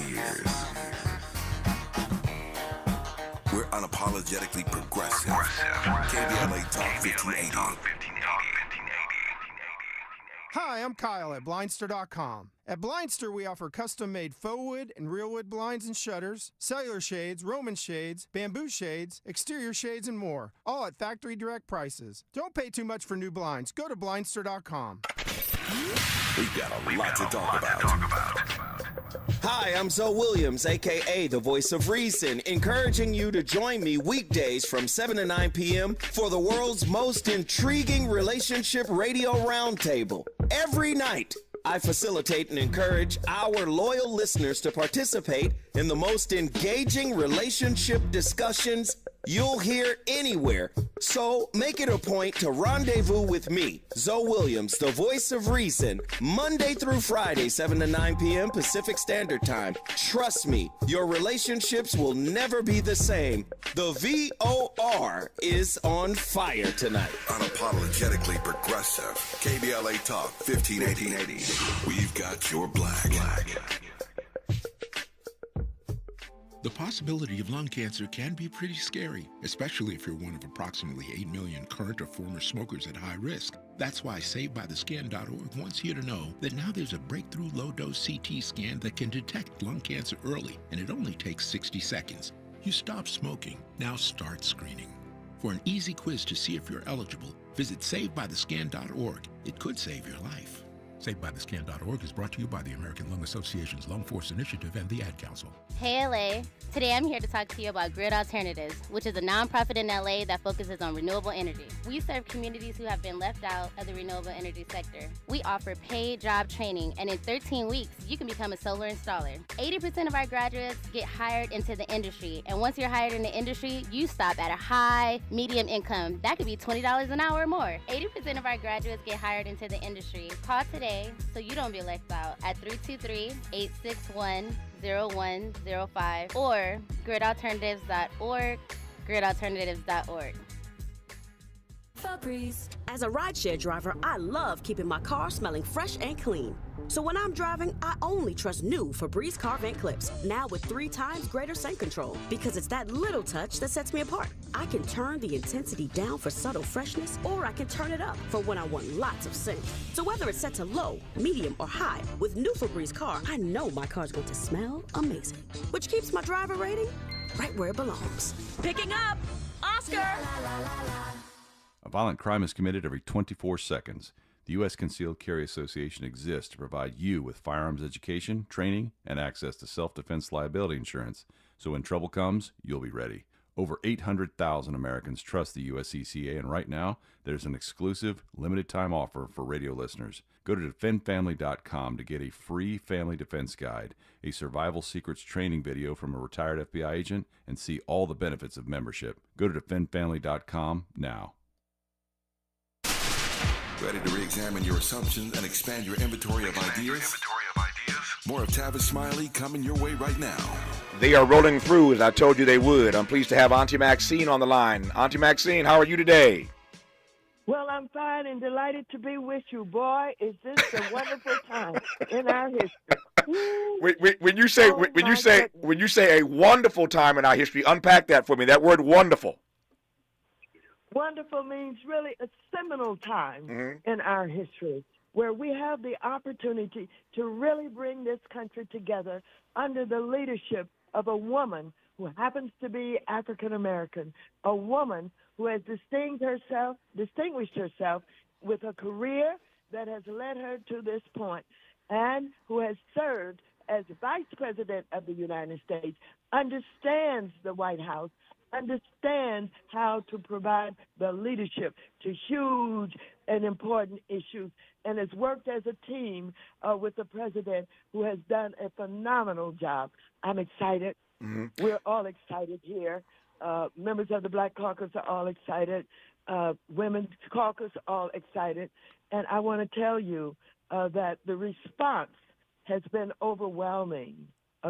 We're unapologetically progressive. KBLA Talk 1580. Hi, I'm Kyle at Blindster.com. At Blindster, we offer custom-made faux wood and real wood blinds and shutters, cellular shades, Roman shades, bamboo shades, exterior shades, and more, all at factory direct prices. Don't pay too much for new blinds. Go to Blindster.com. We've got a lot to talk about. Hi, I'm Zoe Williams, a.k.a. the Voice of Reason, encouraging you to join me weekdays from 7 to 9 p.m. for the world's most intriguing relationship radio roundtable. Every night, I facilitate and encourage our loyal listeners to participate in the most engaging relationship discussions you'll hear anywhere. So make it a point to rendezvous with me, Zoe Williams, the Voice of Reason, Monday through Friday, 7 to 9 p.m. Pacific Standard Time. Trust me, your relationships will never be the same. The VOR is on fire tonight. Unapologetically progressive. KBLA Talk 1580. We've got your black. The possibility of lung cancer can be pretty scary, especially if you're one of approximately 8 million current or former smokers at high risk. That's why SaveByTheScan.org wants you to know that now there's a breakthrough low-dose CT scan that can detect lung cancer early, and it only takes 60 seconds. You stop smoking, now start screening. For an easy quiz to see if you're eligible, visit SaveByTheScan.org. It could save your life. SaveByTheScan.org is brought to you by the American Lung Association's Lung Force Initiative and the Ad Council. Hey LA, today I'm here to talk to you about Grid Alternatives, which is a nonprofit in LA that focuses on renewable energy. We serve communities who have been left out of the renewable energy sector. We offer paid job training, and in 13 weeks, you can become a solar installer. 80% of our graduates get hired into the industry, and once you're hired in the industry, you stop at a high, medium income. That could be $20 an hour or more. 80% of our graduates get hired into the industry. Call today so you don't be left out at 323-861-0105 or gridalternatives.org, gridalternatives.org. Febreze. As a rideshare driver, I love keeping my car smelling fresh and clean. So when I'm driving, I only trust new Febreze car vent clips, now with 3 times greater scent control, because it's that little touch that sets me apart. I can turn the intensity down for subtle freshness, or I can turn it up for when I want lots of scent. So whether it's set to low, medium, or high, with new Febreze car, I know my car's going to smell amazing, which keeps my driver rating right where it belongs. Picking up, Oscar! A violent crime is committed every 24 seconds. The U.S. Concealed Carry Association exists to provide you with firearms education, training, and access to self-defense liability insurance, so when trouble comes, you'll be ready. Over 800,000 Americans trust the USCCA, and right now, there's an exclusive, limited-time offer for radio listeners. Go to defendfamily.com to get a free family defense guide, a survival secrets training video from a retired FBI agent, and see all the benefits of membership. Go to defendfamily.com now. Ready to re-examine your assumptions and expand your inventory of ideas? More of Tavis Smiley coming your way right now. They are rolling through as I told you they would. I'm pleased to have Auntie Maxine on the line. Auntie Maxine, how are you today? Well, I'm fine and delighted to be with you, boy. Is this a wonderful time in our history? When you say a wonderful time in our history, unpack that for me. That word wonderful. Wonderful means really a seminal time in our history where we have the opportunity to really bring this country together under the leadership of a woman who happens to be African American, a woman who has distinguished herself with a career that has led her to this point, and who has served as Vice President of the United States, understands the White House, understands how to provide the leadership to huge and important issues, and has worked as a team with the president, who has done a phenomenal job. I'm excited. We're all excited here. Members of the Black Caucus are all excited. Women's Caucus are all excited. And I want to tell you that the response has been overwhelming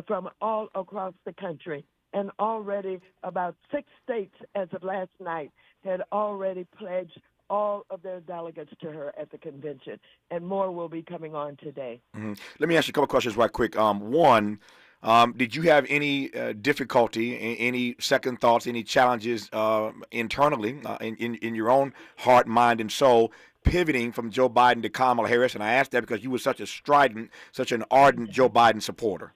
from all across the country. And already about 6 states as of last night had already pledged all of their delegates to her at the convention. And more will be coming on today. Let me ask you a couple questions right quick. One, did you have any difficulty, any second thoughts, any challenges internally in your own heart, mind, and soul, pivoting from Joe Biden to Kamala Harris? And I asked that because you were such a strident, such an ardent Joe Biden supporter.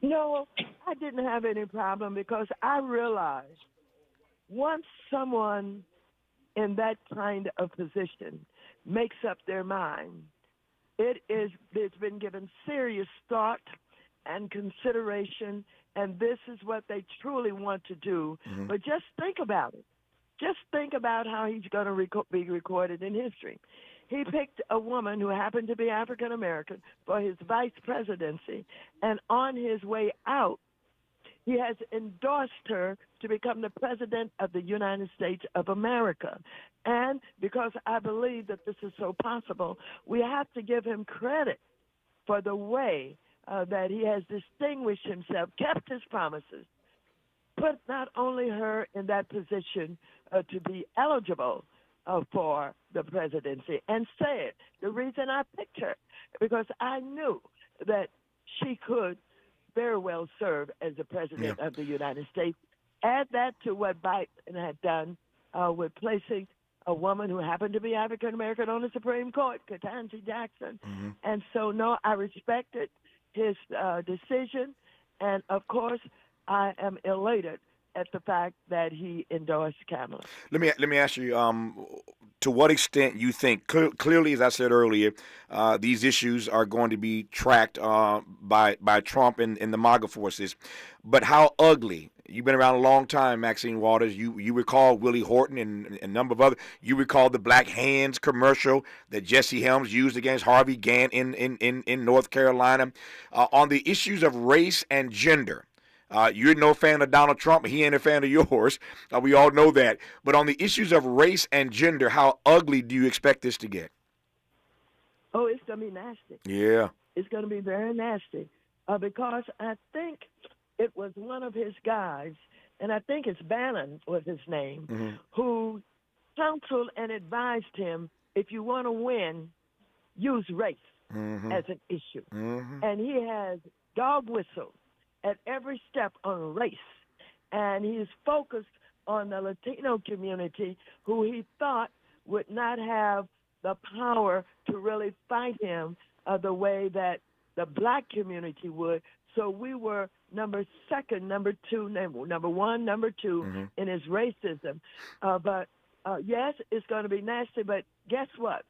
No, I didn't have any problem because I realized once someone in that kind of position makes up their mind, it's been given serious thought and consideration, and this is what they truly want to do. But just think about it. Just think about how he's going to be recorded in history. He picked a woman who happened to be African American for his vice presidency, and on his way out, he has endorsed her to become the president of the United States of America. And because I believe that this is so possible, we have to give him credit for the way that he has distinguished himself, kept his promises, put not only her in that position to be eligible for the presidency, and said the reason I picked her because I knew that she could very well serve as the president of the United States. Add that to what Biden had done with placing a woman who happened to be African American on the Supreme Court, Ketanji Jackson. And so, no, I respected his decision, and of course, I am elated at the fact that he endorsed Kamala. Let me ask you, to what extent you think, clearly, as I said earlier, these issues are going to be tracked by Trump and the MAGA forces, but how ugly? You've been around a long time, Maxine Waters. You recall Willie Horton and a number of other. You recall the Black Hands commercial that Jesse Helms used against Harvey Gantt in North Carolina. On the issues of race and gender, you're no fan of Donald Trump. He ain't a fan of yours. We all know that. But on the issues of race and gender, how ugly do you expect this to get? Oh, it's going to be nasty. Yeah. It's going to be very nasty because I think it was one of his guys, and I think it's Bannon was his name, who counseled and advised him, if you want to win, use race as an issue. And he has dog whistles at every step on race, and he's focused on the Latino community, who he thought would not have the power to really fight him the way that the black community would. So we were number one, number two in his racism. But yes, it's going to be nasty, but guess what?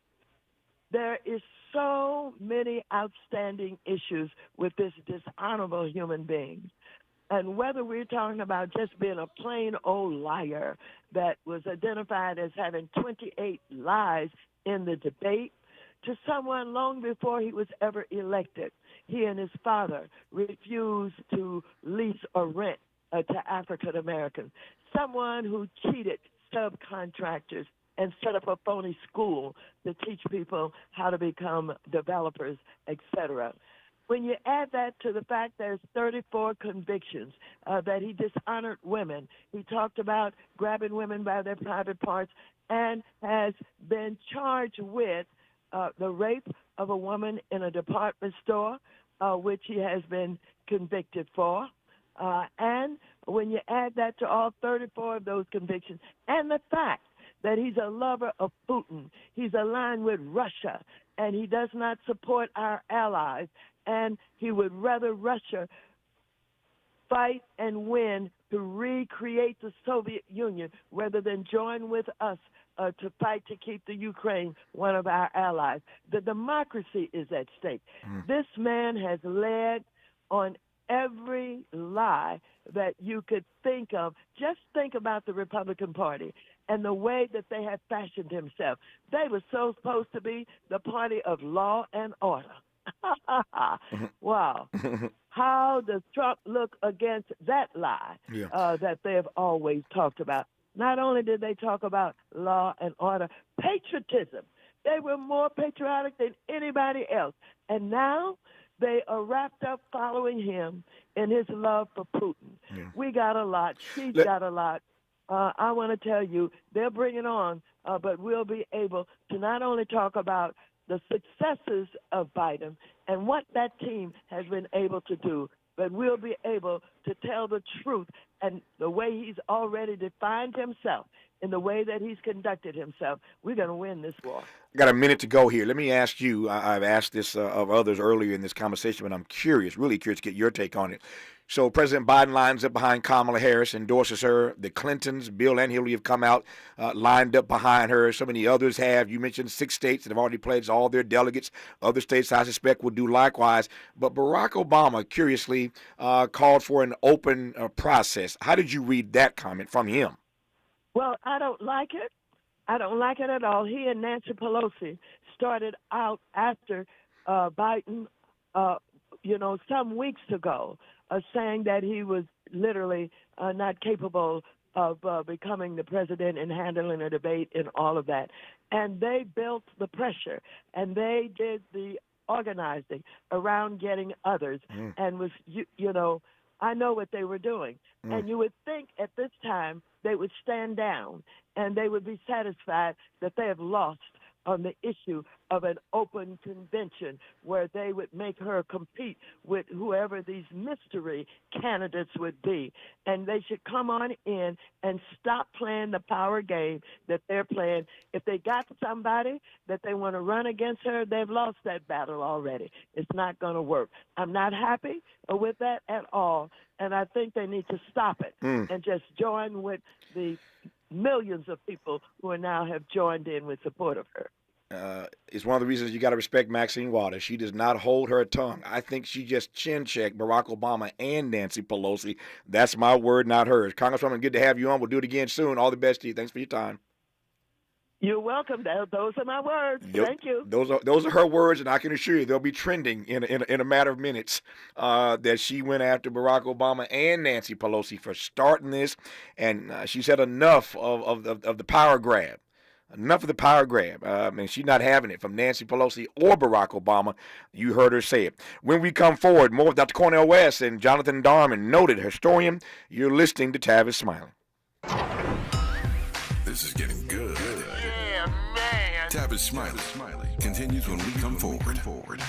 There is so many outstanding issues with this dishonorable human being. And whether we're talking about just being a plain old liar that was identified as having 28 lies in the debate, to someone long before he was ever elected, he and his father refused to lease or rent to African Americans. Someone who cheated subcontractors and set up a phony school to teach people how to become developers, etc. When you add that to the fact there's 34 convictions that he dishonored women, he talked about grabbing women by their private parts and has been charged with the rape of a woman in a department store, which he has been convicted for. And when you add that to all 34 of those convictions and the fact that he's a lover of Putin, he's aligned with Russia, and he does not support our allies, and he would rather Russia fight and win to recreate the Soviet Union rather than join with us to fight to keep the Ukraine one of our allies. The democracy is at stake. This man has led on every lie that you could think of. Just think about the Republican Party and the way that they have fashioned himself. They were so supposed to be the party of law and order. Wow. How does Trump look against that lie that they have always talked about? Not only did they talk about law and order, patriotism. They were more patriotic than anybody else. And now they are wrapped up following him in his love for Putin. We got a lot. She's got a lot. I want to tell you, they'll bring it on, but we'll be able to not only talk about the successes of Biden and what that team has been able to do, but we'll be able to tell the truth and the way he's already defined himself in the way that he's conducted himself. We're going to win this war. I got a minute to go here. Let me ask you, I've asked this of others earlier in this conversation, but I'm curious, really curious to get your take on it. So President Biden lines up behind Kamala Harris, endorses her. The Clintons, Bill and Hillary, have come out, lined up behind her. So many others have. You mentioned 6 states that have already pledged all their delegates. Other states, I suspect, will do likewise. But Barack Obama, curiously, called for an open process. How did you read that comment from him? Well, I don't like it. I don't like it at all. He and Nancy Pelosi started out after Biden, some weeks ago, saying that he was literally not capable of becoming the president and handling a debate and all of that. And they built the pressure, and they did the organizing around getting others. And was, I know what they were doing. And you would think at this time they would stand down and they would be satisfied that they have lost on the issue of an open convention where they would make her compete with whoever these mystery candidates would be. And they should come on in and stop playing the power game that they're playing. If they got somebody that they want to run against her, they've lost that battle already. It's not going to work. I'm not happy with that at all. And I think they need to stop it and just join with the millions of people who now have joined in with support of her. It's one of the reasons you got to respect Maxine Waters. She does not hold her tongue. I think she just chin-checked Barack Obama and Nancy Pelosi. That's my word, not hers. Congresswoman, good to have you on. We'll do it again soon. All the best to you. Thanks for your time. You're welcome. Those are my words. Yep. Thank you. Those are her words, and I can assure you they'll be trending in a matter of minutes. That she went after Barack Obama and Nancy Pelosi for starting this, and she said enough of the power grab. Enough of the power grab. And she's not having it from Nancy Pelosi or Barack Obama. You heard her say it. When we come forward, more of Dr. Cornel West and Jonathan Darman, noted historian. You're listening to Tavis Smiley. This is getting good. Yeah, man. Tavis Smiley continues when we come forward.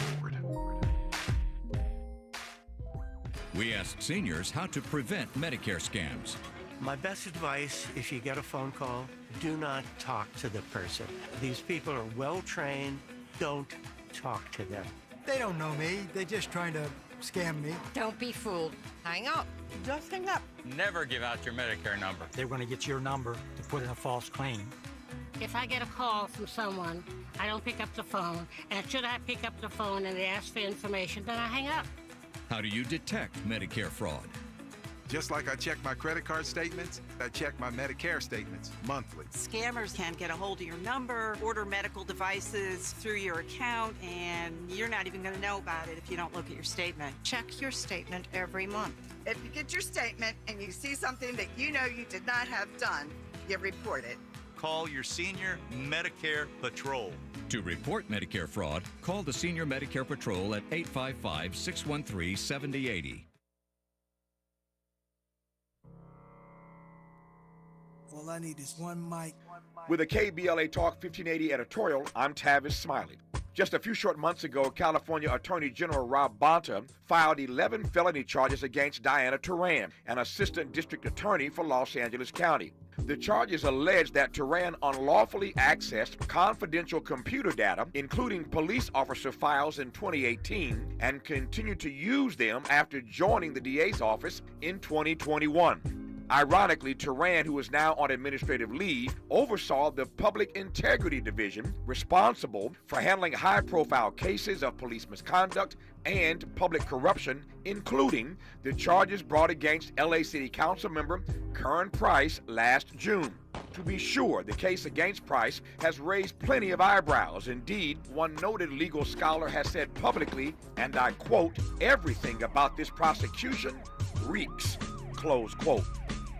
We ask seniors how to prevent Medicare scams. My best advice, if you get a phone call, do not talk to the person. These people are well-trained. Don't talk to them. They don't know me. They're just trying to scam me. Don't be fooled. Hang up. Just hang up. Never give out your Medicare number. They're going to get your number to put in a false claim. If I get a call from someone, I don't pick up the phone, and should I pick up the phone and they ask for information, then I hang up. How do you detect Medicare fraud? Just like I check my credit card statements, I check my Medicare statements monthly. Scammers can get a hold of your number, order medical devices through your account, and you're not even going to know about it if you don't look at your statement. Check your statement every month. If you get your statement and you see something that you know you did not have done, you report it. Call your senior Medicare Patrol. To report Medicare fraud, call the Senior Medicare Patrol at 855-613-7080. All I need is one mic. With a KBLA Talk 1580 editorial, I'm Tavis Smiley. Just a few short months ago, California Attorney General Rob Bonta filed 11 felony charges against Diana Turan, an assistant district attorney for Los Angeles County. The charges allege that Turan unlawfully accessed confidential computer data, including police officer files in 2018, and continued to use them after joining the DA's office in 2021. Ironically, Turan, who is now on administrative leave, oversaw the Public Integrity Division responsible for handling high-profile cases of police misconduct and public corruption, including the charges brought against LA City Council member Karen Price last June. To be sure, the case against Price has raised plenty of eyebrows. Indeed, one noted legal scholar has said publicly, and I quote, "Everything about this prosecution reeks," close quote.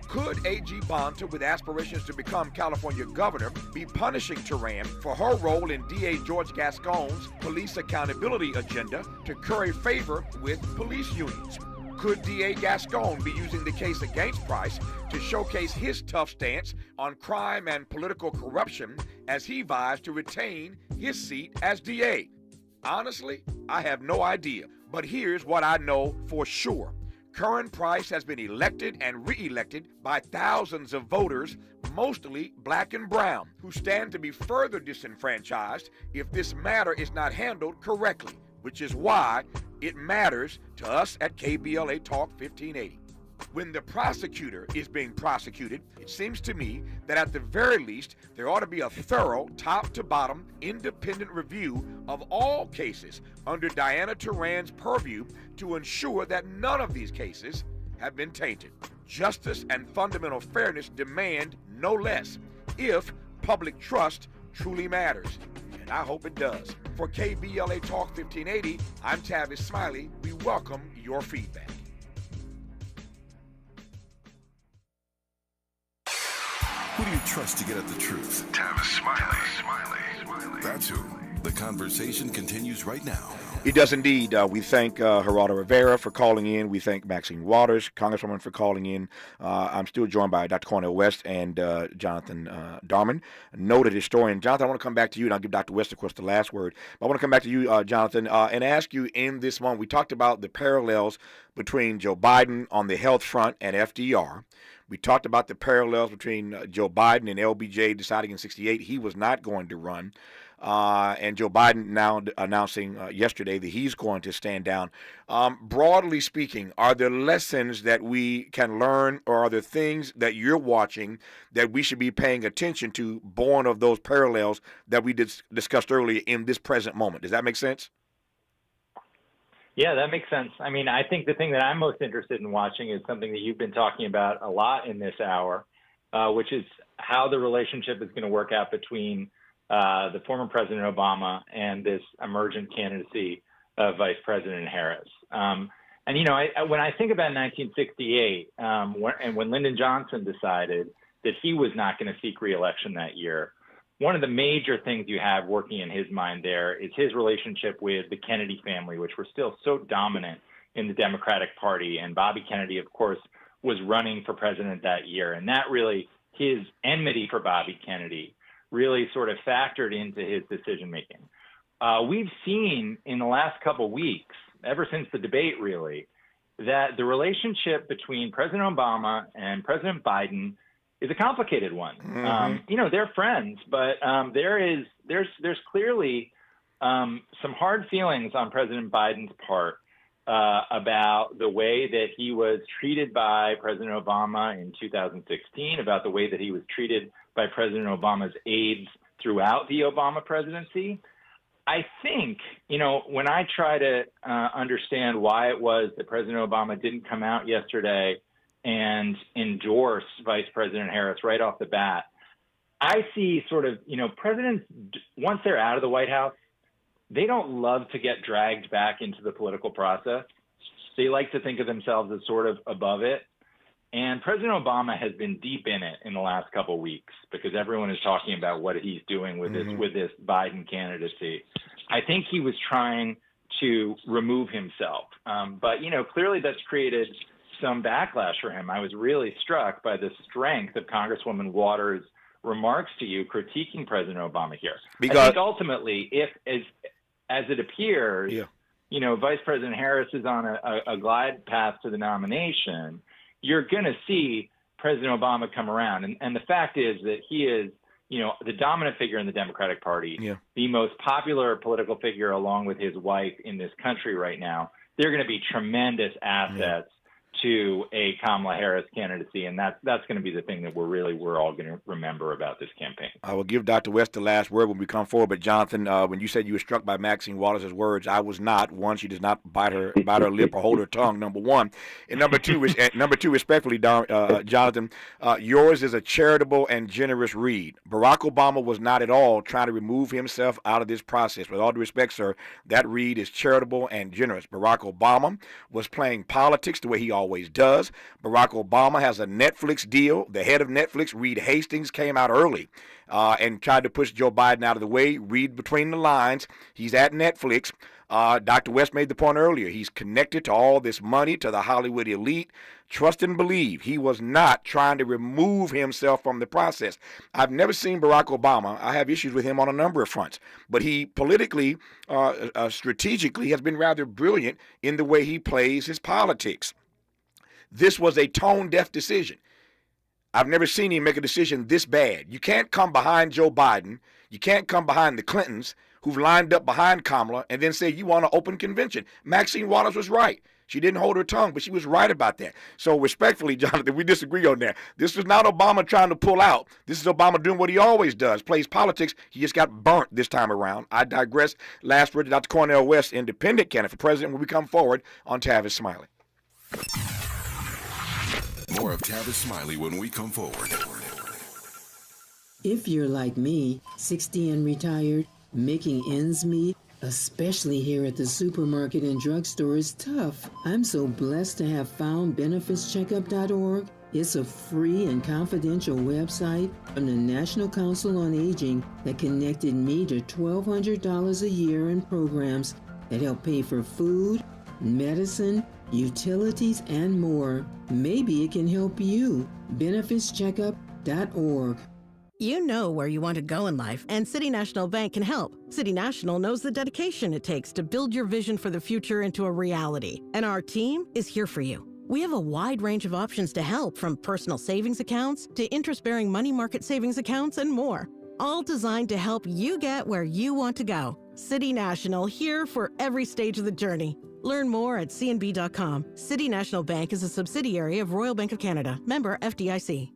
Could AG Bonta, with aspirations to become California governor, be punishing Turan for her role in DA George Gascon's police accountability agenda to curry favor with police unions? Could DA Gascon be using the case against Price to showcase his tough stance on crime and political corruption as he vies to retain his seat as DA? Honestly, I have no idea, but here's what I know for sure. Karen Price has been elected and re-elected by thousands of voters, mostly black and brown, who stand to be further disenfranchised if this matter is not handled correctly, which is why it matters to us at KBLA Talk 1580. When the prosecutor is being prosecuted, it seems to me that at the very least, there ought to be a thorough, top-to-bottom, independent review of all cases under Diana Turan's purview to ensure that none of these cases have been tainted. Justice and fundamental fairness demand no less, if public trust truly matters. And I hope it does. For KBLA Talk 1580, I'm Tavis Smiley. We welcome your feedback. Who do you trust to get at the truth? Tavis Smiley. That's who. The conversation continues right now. It does indeed. We thank Geraldo Rivera for calling in. We thank Maxine Waters, Congresswoman, for calling in. I'm still joined by Dr. Cornel West and Jonathan Darman, noted historian. Jonathan, I want to come back to you, and I'll give Dr. West, of course, the last word. But I want to come back to you, Jonathan, and ask you in this moment, we talked about the parallels between Joe Biden on the health front and FDR. We talked about the parallels between Joe Biden and LBJ deciding in 1968 he was not going to run. And Joe Biden now announcing yesterday that he's going to stand down. Broadly speaking, are there lessons that we can learn, or are there things that you're watching that we should be paying attention to, born of those parallels that we discussed earlier in this present moment? Does that make sense? Yeah, that makes sense. I mean, I think the thing that I'm most interested in watching is something that you've been talking about a lot in this hour, which is how the relationship is going to work out between the former President Obama and this emergent candidacy of Vice President Harris. And, you know, when I think about 1968, and when Lyndon Johnson decided that he was not going to seek re-election that year, one of the major things you have working in his mind there is his relationship with the Kennedy family, which were still so dominant in the Democratic Party. And Bobby Kennedy, of course, was running for president that year. And that really, his enmity for Bobby Kennedy really sort of factored into his decision-making. We've seen in the last couple weeks, ever since the debate really, that the relationship between President Obama and President Biden is a complicated one. Mm-hmm. You know, they're friends, but there's clearly some hard feelings on President Biden's part about the way that he was treated by President Obama in 2016, about the way that he was treated by President Obama's aides throughout the Obama presidency. I think, when I try to understand why it was that President Obama didn't come out yesterday and endorse Vice President Harris right off the bat, I see sort of, presidents, once they're out of the White House, they don't love to get dragged back into the political process. They like to think of themselves as sort of above it. And President Obama has been deep in it in the last couple of weeks because everyone is talking about what he's doing with this Biden candidacy. I think he was trying to remove himself. But, clearly that's created some backlash for him. I was really struck by the strength of Congresswoman Waters' remarks to you critiquing President Obama here. Because I think ultimately, if as it appears, Vice President Harris is on a glide path to the nomination, you're going to see President Obama come around. And the fact is that he is, the dominant figure in the Democratic Party, the most popular political figure along with his wife in this country right now. They're going to be tremendous assets to a Kamala Harris candidacy, and that's going to be the thing that we're all going to remember about this campaign. I will give Dr. West the last word when we come forward. But Jonathan, when you said you were struck by Maxine Waters' words, I was not. One, she does not bite her lip or hold her tongue. Number one, and number two, respectfully, Jonathan, yours is a charitable and generous read. Barack Obama was not at all trying to remove himself out of this process. With all due respect, sir, that read is charitable and generous. Barack Obama was playing politics the way he always does. Barack Obama has a Netflix deal. The head of Netflix, Reed Hastings, came out early and tried to push Joe Biden out of the way. Read between the lines. He's at Netflix. Dr. West made the point earlier. He's connected to all this money, to the Hollywood elite. Trust and believe. He was not trying to remove himself from the process. I've never seen Barack Obama. I have issues with him on a number of fronts. But he politically, strategically, has been rather brilliant in the way he plays his politics. This was a tone-deaf decision. I've never seen him make a decision this bad. You can't come behind Joe Biden. You can't come behind the Clintons who've lined up behind Kamala and then say you want an open convention. Maxine Waters was right. She didn't hold her tongue, but she was right about that. So respectfully, Jonathan, we disagree on that. This was not Obama trying to pull out. This is Obama doing what he always does, plays politics. He just got burnt this time around. I digress. Last word to Dr. Cornel West, independent candidate for president when we come forward on Tavis Smiley. More of Tavis Smiley when we come forward. If you're like me, 60 and retired, making ends meet, especially here at the supermarket and drugstore, is tough. I'm so blessed to have found benefitscheckup.org. It's a free and confidential website from the National Council on Aging that connected me to $1,200 a year in programs that help pay for food, medicine, utilities, and more. Maybe it can help you. benefitscheckup.org. You know where you want to go in life, and City National Bank can help. City National knows the dedication it takes to build your vision for the future into a reality, and our team is here for you. We have a wide range of options to help, from personal savings accounts to interest-bearing money market savings accounts and more, all designed to help you get where you want to go. City National, here for every stage of the journey. Learn more at cnb.com. City National Bank is a subsidiary of Royal Bank of Canada. Member FDIC.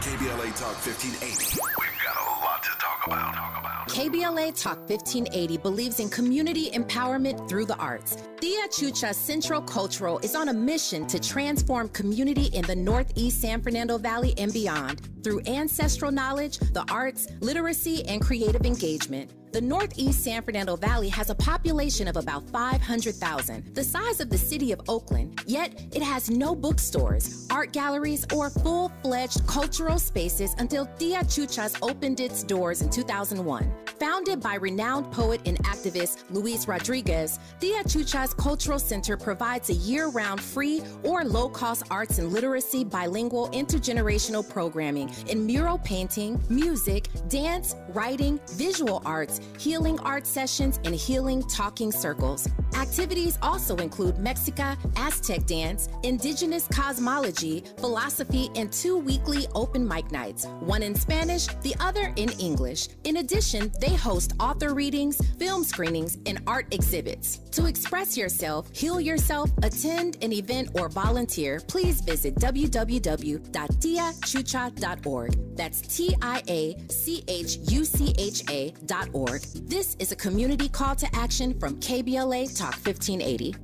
KBLA Talk 1580. We've got a lot to talk about. KBLA Talk 1580 believes in community empowerment through the arts. Tia Chucha Central Cultural is on a mission to transform community in the Northeast San Fernando Valley and beyond through ancestral knowledge, the arts, literacy, and creative engagement. The Northeast San Fernando Valley has a population of about 500,000, the size of the city of Oakland, yet it has no bookstores, art galleries, or full-fledged cultural spaces until Tia Chucha's opened its doors in 2001. Founded by renowned poet and activist Luis Rodriguez, Tia Chucha's Cultural Center provides a year-round free or low-cost arts and literacy bilingual intergenerational programming in mural painting, music, dance, writing, visual arts, healing art sessions, and healing talking circles. Activities also include Mexica, Aztec dance, indigenous cosmology, philosophy, and 2 weekly open mic nights, one in Spanish, the other in English. In addition, they host author readings, film screenings, and art exhibits. To express yourself, heal yourself, attend an event, or volunteer, please visit www.tiachucha.org. That's TIACHUCHA.org. This is a community call to action from KBLA Talk 1580.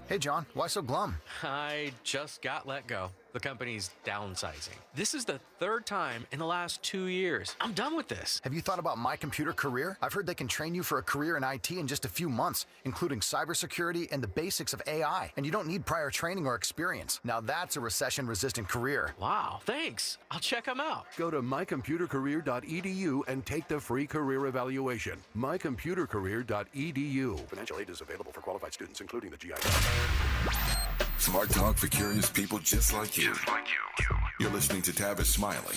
Hey, John, why so glum? I just got let go. The company's downsizing. This is the 3rd time in the last 2 years. I'm done with this. Have you thought about My Computer Career? I've heard they can train you for a career in IT in just a few months, including cybersecurity and the basics of AI. And you don't need prior training or experience. Now that's a recession-resistant career. Wow, thanks. I'll check them out. Go to mycomputercareer.edu and take the free career evaluation. mycomputercareer.edu. Financial aid is available for qualified students, including the GI. Smart talk for curious people just like you. You're listening to Tavis Smiley.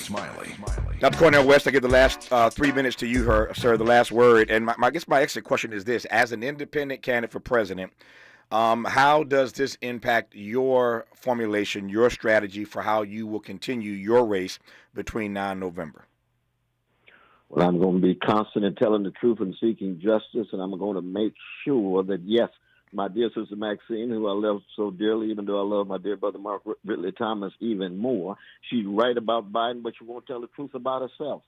Dr. Cornel West, I give the last 3 minutes to you, sir, the last word. And I guess my exit question is this. As an independent candidate for president, how does this impact your formulation, your strategy for how you will continue your race between now and November? Well, I'm going to be constant in telling the truth and seeking justice, and I'm going to make sure that, yes, my dear sister Maxine, who I love so dearly, even though I love my dear brother Mark Ridley Thomas even more, she's right about Biden, but she won't tell the truth about herself.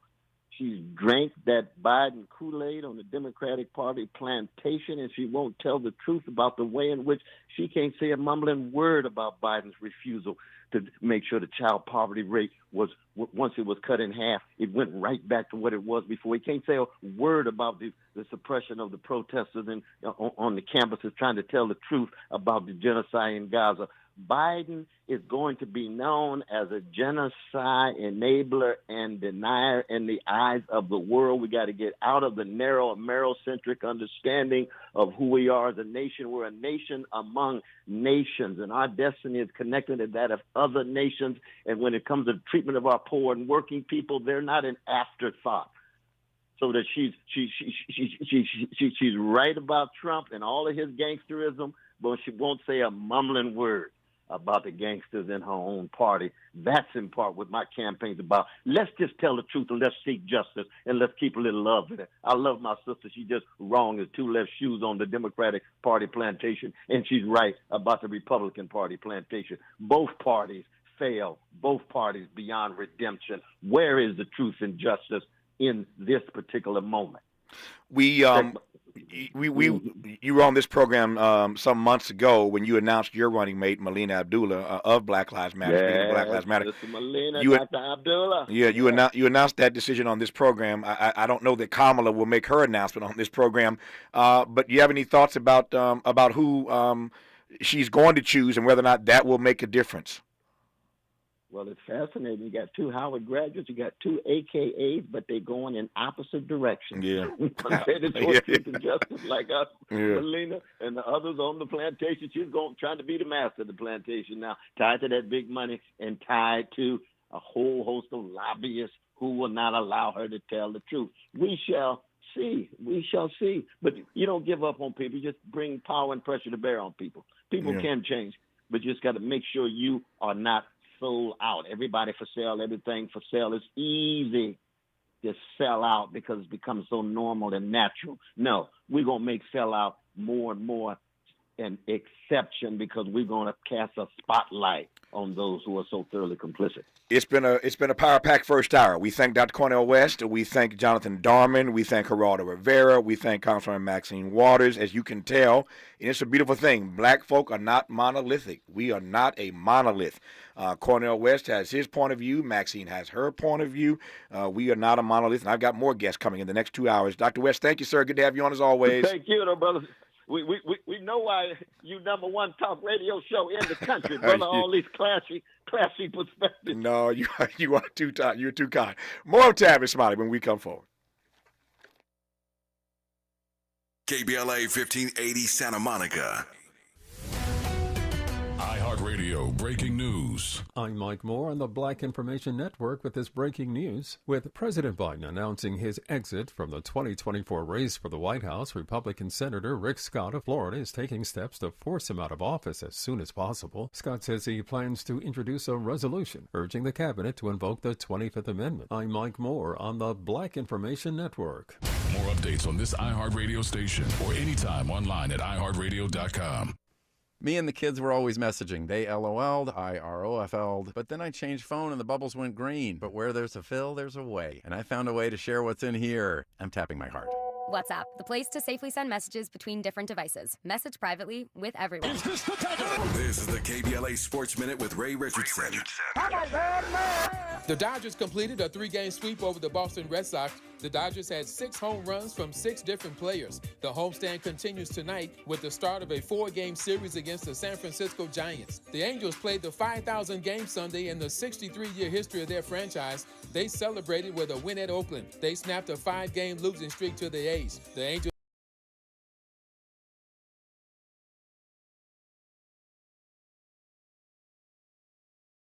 She's drank that Biden Kool-Aid on the Democratic Party plantation, and she won't tell the truth about the way in which she can't say a mumbling word about Biden's refusal to make sure the child poverty rate was, once it was cut in half, it went right back to what it was before. He can't say a word about the suppression of the protesters on the campuses trying to tell the truth about the genocide in Gaza. Biden is going to be known as a genocide enabler and denier in the eyes of the world. We got to get out of the narrow Americentric understanding of who we are as a nation. We're a nation among nations, and our destiny is connected to that of other nations. And when it comes to the treatment of our poor and working people, they're not an afterthought. So that she's right about Trump and all of his gangsterism, but she won't say a mumbling word about the gangsters in her own party. That's in part what my campaign's about. Let's just tell the truth and let's seek justice and let's keep a little love in it. I love my sister. She's just wrong as 2 left shoes on the Democratic Party plantation, and she's right about the Republican Party plantation. Both parties fail. Both parties beyond redemption. Where is the truth and justice in this particular moment? You were on this program some months ago when you announced your running mate, Melina Abdullah, of Black Lives Matter. Yes, Black Lives Matter. Mr. Melina, Dr. Abdullah. Yeah, you announced that decision on this program. I don't know that Kamala will make her announcement on this program, but do you have any thoughts about who she's going to choose and whether or not that will make a difference? Well, it's fascinating. You got 2 Howard graduates, you got 2 AKAs, but they're going in opposite directions. Yeah. Compared to truth and justice like us, Melina, and the others on the plantation. She's trying to be the master of the plantation now, tied to that big money and tied to a whole host of lobbyists who will not allow her to tell the truth. We shall see. We shall see. But you don't give up on people. You just bring power and pressure to bear on people. People can change, but you just got to make sure you are not sold out. Everybody for sale, everything for sale. It's easy to sell out because it's become so normal and natural. No, we're going to make sell out more and more an exception because we're going to cast a spotlight on those who are so thoroughly complicit. It's been a power pack first hour. We thank Dr. Cornel West. We thank Jonathan Darman. We thank Geraldo Rivera. We thank Councilman Maxine Waters. As you can tell, and it's a beautiful thing. Black folk are not monolithic. We are not a monolith. Cornel West has his point of view. Maxine has her point of view. We are not a monolith. And I've got more guests coming in the next 2 hours. Dr. West, thank you, sir. Good to have you on as always. Thank you, brother. We know why you #1 talk radio show in the country, brother. All these classy perspectives. No, you are too kind. You're too kind. More of Tavis Smiley when we come forward. KBLA 1580 Santa Monica. iHeartRadio breaking news. I'm Mike Moore on the Black Information Network with this breaking news. With President Biden announcing his exit from the 2024 race for the White House, Republican Senator Rick Scott of Florida is taking steps to force him out of office as soon as possible. Scott says he plans to introduce a resolution urging the cabinet to invoke the 25th Amendment. I'm Mike Moore on the Black Information Network. More updates on this iHeartRadio station or anytime online at iHeartRadio.com. Me and the kids were always messaging. They LOL'd, I ROFL'd, but then I changed phone and the bubbles went green. But where there's a fill, there's a way. And I found a way to share what's in here. I'm tapping my heart. WhatsApp, the place to safely send messages between different devices. Message privately with everyone. This is the KBLA Sports Minute with Ray Richardson. The Dodgers completed a 3-game sweep over the Boston Red Sox. The Dodgers had 6 home runs from 6 different players. The homestand continues tonight with the start of a 4-game series against the San Francisco Giants. The Angels played the 5,000th game Sunday in the 63-year history of their franchise. They celebrated with a win at Oakland. They snapped a 5-game losing streak to the A's. The Angels